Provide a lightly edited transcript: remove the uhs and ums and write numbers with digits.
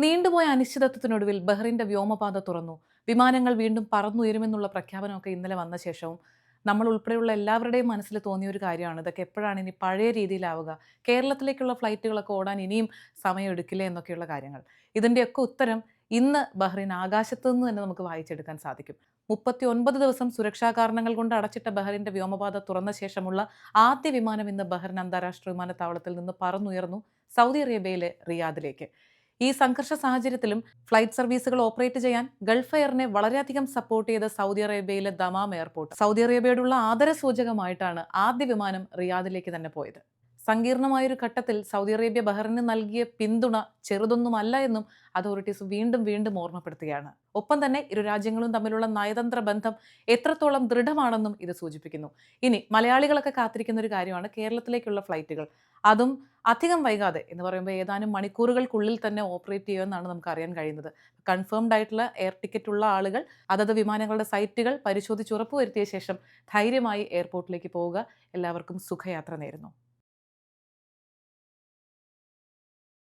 നീണ്ടുപോയ അനിശ്ചിതത്വത്തിനൊടുവിൽ ബഹ്റിന്റെ വ്യോമപാത തുറന്നു. വിമാനങ്ങൾ വീണ്ടും പറന്നുയരുമെന്നുള്ള പ്രഖ്യാപനമൊക്കെ ഇന്നലെ വന്ന ശേഷവും നമ്മൾ ഉൾപ്പെടെയുള്ള എല്ലാവരുടെയും മനസ്സിൽ തോന്നിയ ഒരു കാര്യമാണ് ഇതൊക്കെ എപ്പോഴാണ് ഇനി പഴയ രീതിയിലാവുക, കേരളത്തിലേക്കുള്ള ഫ്ലൈറ്റുകളൊക്കെ ഓടാൻ ഇനിയും സമയമെടുക്കില്ലേ എന്നൊക്കെയുള്ള കാര്യങ്ങൾ. ഇതിൻ്റെയൊക്കെ ഉത്തരം ഇന്ന് ബഹ്റിൻ ആകാശത്തു നിന്ന് തന്നെ നമുക്ക് വായിച്ചെടുക്കാൻ സാധിക്കും. 39 ദിവസം സുരക്ഷാ കാരണങ്ങൾ കൊണ്ട് അടച്ചിട്ട ബഹ്റിന്റെ വ്യോമപാത തുറന്ന ശേഷമുള്ള ആദ്യ വിമാനം ഇന്ന് ബഹ്റിൻ അന്താരാഷ്ട്ര വിമാനത്താവളത്തിൽ നിന്ന് പറന്നുയർന്നു സൗദി അറേബ്യയിലെ റിയാദിലേക്ക്. ഈ സംഘർഷ സാഹചര്യത്തിലും ഫ്ലൈറ്റ് സർവീസുകൾ ഓപ്പറേറ്റ് ചെയ്യാൻ ഗൾഫ് എയറിനെ വളരെയധികം സപ്പോർട്ട് ചെയ്ത സൗദി അറേബ്യയിലെ ദമാം എയർപോർട്ട്, സൗദി അറേബ്യയോടുള്ള ആദരസൂചകമായിട്ടാണ് ആദ്യ വിമാനം റിയാദിലേക്ക് തന്നെ പോയത്. സങ്കീർണമായൊരു ഘട്ടത്തിൽ സൗദി അറേബ്യ ബഹ്റിന് നൽകിയ പിന്തുണ ചെറുതൊന്നുമല്ല എന്നും അതോറിറ്റീസ് വീണ്ടും വീണ്ടും ഓർമ്മപ്പെടുത്തുകയാണ്. ഒപ്പം തന്നെ ഇരു രാജ്യങ്ങളും തമ്മിലുള്ള നയതന്ത്ര ബന്ധം എത്രത്തോളം ദൃഢമാണെന്നും ഇത് സൂചിപ്പിക്കുന്നു. ഇനി മലയാളികളൊക്കെ കാത്തിരിക്കുന്ന ഒരു കാര്യമാണ് കേരളത്തിലേക്കുള്ള ഫ്ലൈറ്റുകൾ. അതും അധികം വൈകാതെ എന്ന് പറയുമ്പോൾ ഏതാനും മണിക്കൂറുകൾക്കുള്ളിൽ തന്നെ ഓപ്പറേറ്റ് ചെയ്യുമെന്നാണ് നമുക്ക് അറിയാൻ കഴിയുന്നത്. കൺഫേംഡ് ആയിട്ടുള്ള എയർ ടിക്കറ്റ് ഉള്ള ആളുകൾ അതത് വിമാനങ്ങളുടെ സൈറ്റുകൾ പരിശോധിച്ച് ഉറപ്പുവരുത്തിയ ശേഷം ധൈര്യമായി എയർപോർട്ടിലേക്ക് പോവുക. എല്ലാവർക്കും സുഖയാത്ര നേരുന്നു.